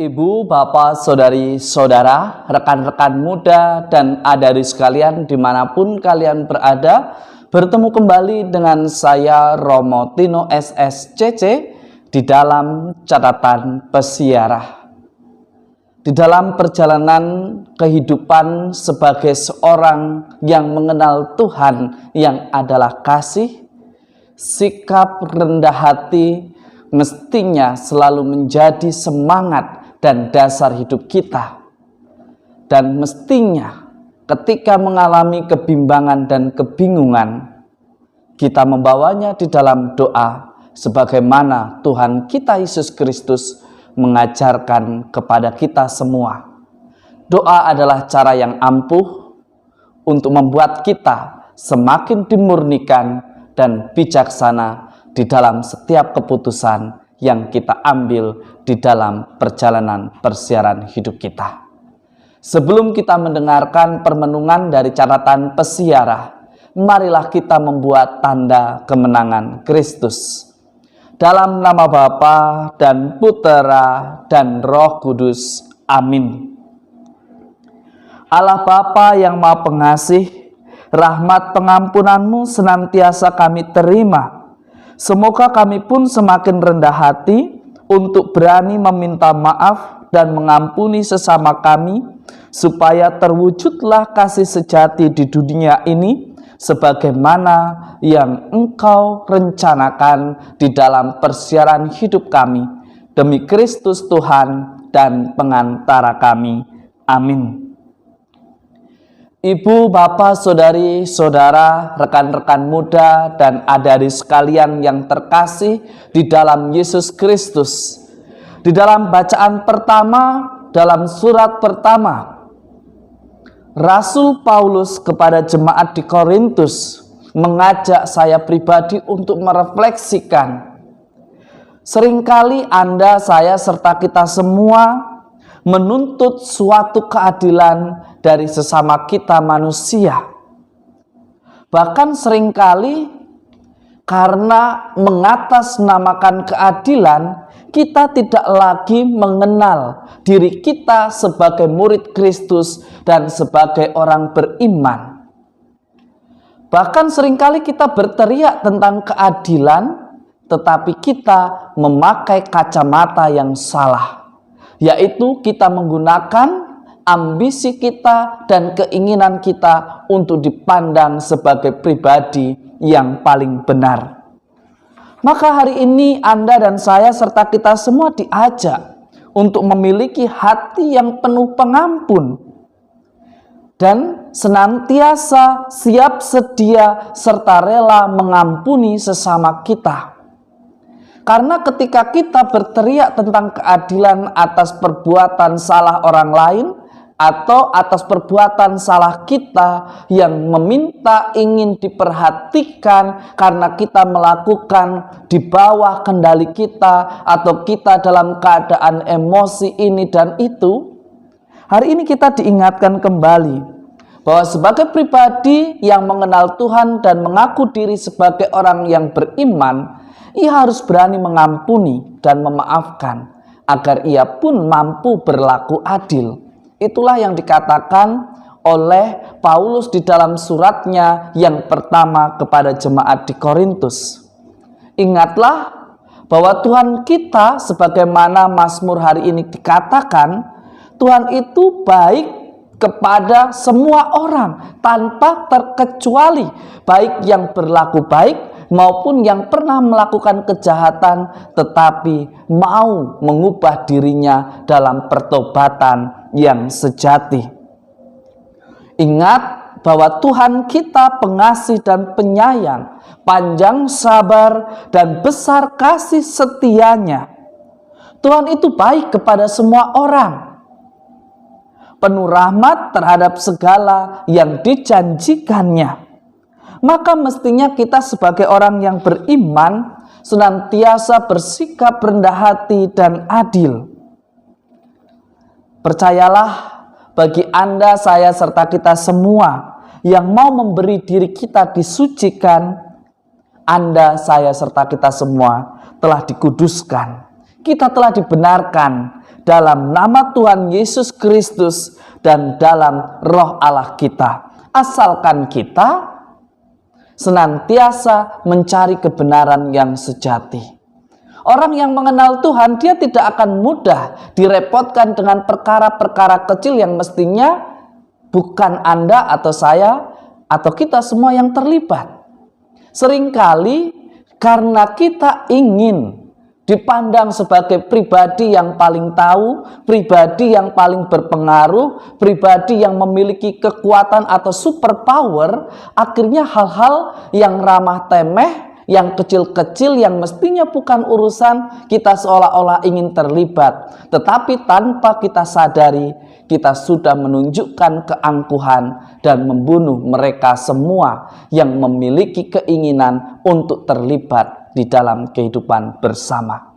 Ibu, bapak, saudari, saudara, rekan-rekan muda, dan adari sekalian dimanapun kalian berada, bertemu kembali dengan saya Romo Tino SSCC di dalam catatan pesiarah. Di dalam perjalanan kehidupan sebagai seorang yang mengenal Tuhan yang adalah kasih, sikap rendah hati mestinya selalu menjadi semangat dan dasar hidup kita. Dan mestinya ketika mengalami kebimbangan dan kebingungan, kita membawanya di dalam doa sebagaimana Tuhan kita Yesus Kristus mengajarkan kepada kita semua. Doa adalah cara yang ampuh untuk membuat kita semakin dimurnikan dan bijaksana di dalam setiap keputusan yang kita ambil di dalam perjalanan persiaran hidup kita. Sebelum kita mendengarkan permenungan dari catatan pesiarah, marilah kita membuat tanda kemenangan Kristus. Dalam nama Bapa dan Putera dan Roh Kudus. Amin. Allah Bapa yang Maha Pengasih, rahmat pengampunan-Mu senantiasa kami terima. Semoga kami pun semakin rendah hati untuk berani meminta maaf dan mengampuni sesama kami, supaya terwujudlah kasih sejati di dunia ini sebagaimana yang Engkau rencanakan di dalam persiaran hidup kami, demi Kristus Tuhan dan pengantara kami. Amin. Ibu, bapak, saudari, saudara, rekan-rekan muda, dan adari sekalian yang terkasih di dalam Yesus Kristus. Di dalam bacaan pertama, dalam surat pertama, Rasul Paulus kepada jemaat di Korintus mengajak saya pribadi untuk merefleksikan. Seringkali Anda, saya, serta kita semua menuntut suatu keadilan dari sesama kita manusia. Bahkan seringkali karena mengatasnamakan keadilan, kita tidak lagi mengenal diri kita sebagai murid Kristus dan sebagai orang beriman. Bahkan seringkali kita berteriak tentang keadilan, tetapi kita memakai kacamata yang salah, yaitu kita menggunakan ambisi kita dan keinginan kita untuk dipandang sebagai pribadi yang paling benar. Maka hari ini Anda dan saya serta kita semua diajak untuk memiliki hati yang penuh pengampun dan senantiasa siap sedia serta rela mengampuni sesama kita. Karena ketika kita berteriak tentang keadilan atas perbuatan salah orang lain atau atas perbuatan salah kita yang meminta ingin diperhatikan karena kita melakukan di bawah kendali kita atau kita dalam keadaan emosi ini dan itu, hari ini kita diingatkan kembali bahwa sebagai pribadi yang mengenal Tuhan dan mengaku diri sebagai orang yang beriman, ia harus berani mengampuni dan memaafkan agar ia pun mampu berlaku adil. Itulah yang dikatakan oleh Paulus di dalam suratnya yang pertama kepada jemaat di Korintus. Ingatlah bahwa Tuhan kita, sebagaimana Mazmur hari ini dikatakan, Tuhan itu baik kepada semua orang tanpa terkecuali, baik yang berlaku baik maupun yang pernah melakukan kejahatan tetapi mau mengubah dirinya dalam pertobatan yang sejati. Ingat bahwa Tuhan kita pengasih dan penyayang, panjang sabar dan besar kasih setianya. Tuhan itu baik kepada semua orang, penuh rahmat terhadap segala yang dijanjikannya. Maka mestinya kita sebagai orang yang beriman senantiasa bersikap rendah hati dan adil. Percayalah, bagi Anda, saya, serta kita semua yang mau memberi diri kita disucikan, Anda, saya, serta kita semua telah dikuduskan. Kita telah dibenarkan dalam nama Tuhan Yesus Kristus dan dalam Roh Allah kita. Asalkan kita senantiasa mencari kebenaran yang sejati. Orang yang mengenal Tuhan, dia tidak akan mudah direpotkan dengan perkara-perkara kecil yang mestinya bukan Anda atau saya atau kita semua yang terlibat. Seringkali karena kita ingin dipandang sebagai pribadi yang paling tahu, pribadi yang paling berpengaruh, pribadi yang memiliki kekuatan atau superpower, akhirnya hal-hal yang ramah temeh, yang kecil-kecil, yang mestinya bukan urusan, kita seolah-olah ingin terlibat. Tetapi tanpa kita sadari, kita sudah menunjukkan keangkuhan dan membunuh mereka semua yang memiliki keinginan untuk terlibat di dalam kehidupan bersama.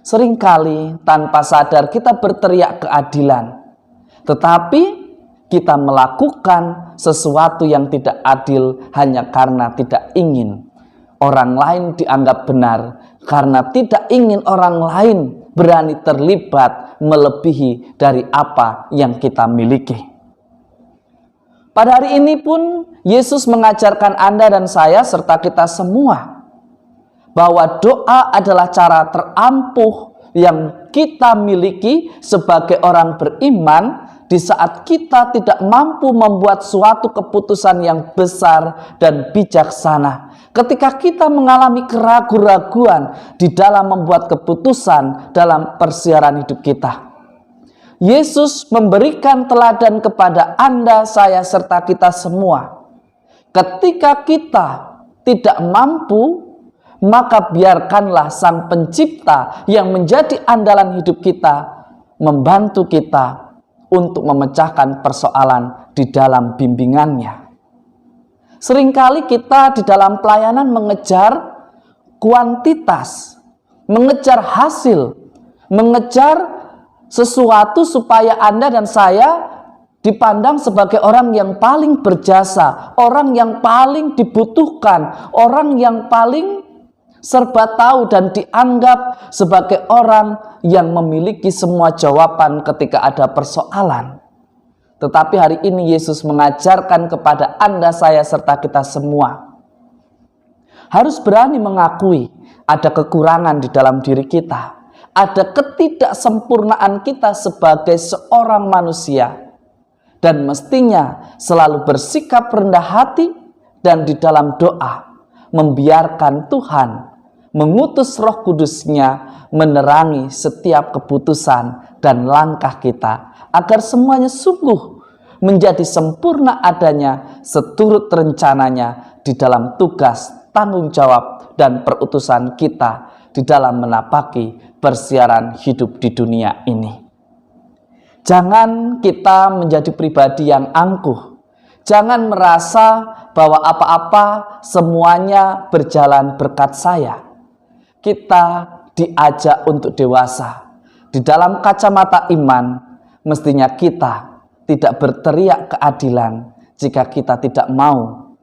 Seringkali tanpa sadar kita berteriak keadilan, tetapi kita melakukan sesuatu yang tidak adil hanya karena tidak ingin orang lain dianggap benar, karena tidak ingin orang lain berani terlibat melebihi dari apa yang kita miliki. Pada hari ini pun Yesus mengajarkan Anda dan saya serta kita semua bahwa doa adalah cara terampuh yang kita miliki sebagai orang beriman di saat kita tidak mampu membuat suatu keputusan yang besar dan bijaksana. Ketika kita mengalami keraguan-raguan di dalam membuat keputusan dalam persiaran hidup kita. Yesus memberikan teladan kepada Anda, saya, serta kita semua. Ketika kita tidak mampu, maka biarkanlah Sang Pencipta yang menjadi andalan hidup kita membantu kita untuk memecahkan persoalan di dalam bimbingannya. Seringkali kita di dalam pelayanan mengejar kuantitas, mengejar hasil, mengejar sesuatu supaya Anda dan saya dipandang sebagai orang yang paling berjasa, orang yang paling dibutuhkan, orang yang paling serba tahu dan dianggap sebagai orang yang memiliki semua jawaban ketika ada persoalan. Tetapi hari ini Yesus mengajarkan kepada Anda, saya, serta kita semua harus berani mengakui ada kekurangan di dalam diri kita, ada ketidaksempurnaan kita sebagai seorang manusia, dan mestinya selalu bersikap rendah hati dan di dalam doa membiarkan Tuhan mengutus Roh Kudus-Nya menerangi setiap keputusan dan langkah kita, agar semuanya sungguh menjadi sempurna adanya seturut rencananya di dalam tugas, tanggung jawab, dan perutusan kita di dalam menapaki persiaran hidup di dunia ini. Jangan kita menjadi pribadi yang angkuh. Jangan merasa bahwa apa-apa semuanya berjalan berkat saya. Kita diajak untuk dewasa. Di dalam kacamata iman, mestinya kita tidak berteriak keadilan jika kita tidak mau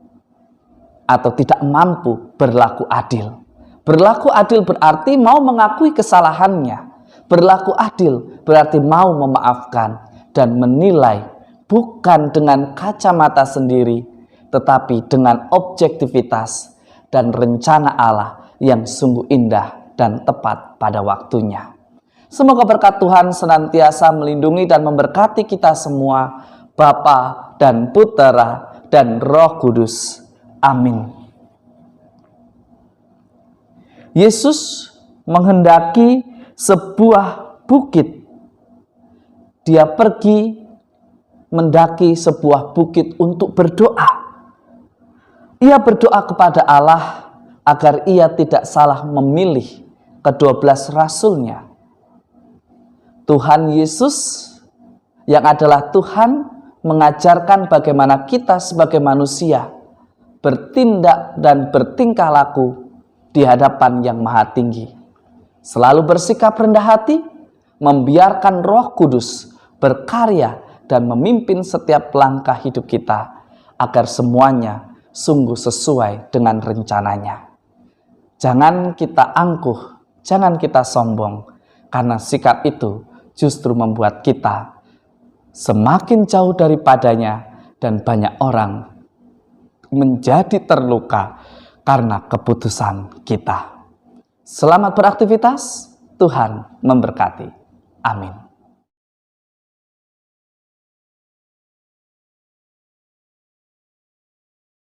atau tidak mampu berlaku adil. Berlaku adil berarti mau mengakui kesalahannya. Berlaku adil berarti mau memaafkan dan menilai bukan dengan kacamata sendiri, tetapi dengan objektivitas dan rencana Allah yang sungguh indah dan tepat pada waktunya. Semoga berkat Tuhan senantiasa melindungi dan memberkati kita semua, Bapa dan Putera dan Roh Kudus. Amin. Yesus menghendaki sebuah bukit. Dia pergi mendaki sebuah bukit untuk berdoa. Ia berdoa kepada Allah agar ia tidak salah memilih ke-12 rasulnya. Tuhan Yesus yang adalah Tuhan mengajarkan bagaimana kita sebagai manusia bertindak dan bertingkah laku di hadapan yang maha tinggi. Selalu bersikap rendah hati, membiarkan Roh Kudus berkarya dan memimpin setiap langkah hidup kita agar semuanya sungguh sesuai dengan rencananya. Jangan kita angkuh, jangan kita sombong, karena sikap itu justru membuat kita semakin jauh daripadanya dan banyak orang menjadi terluka karena keputusan kita. Selamat beraktivitas, Tuhan memberkati. Amin.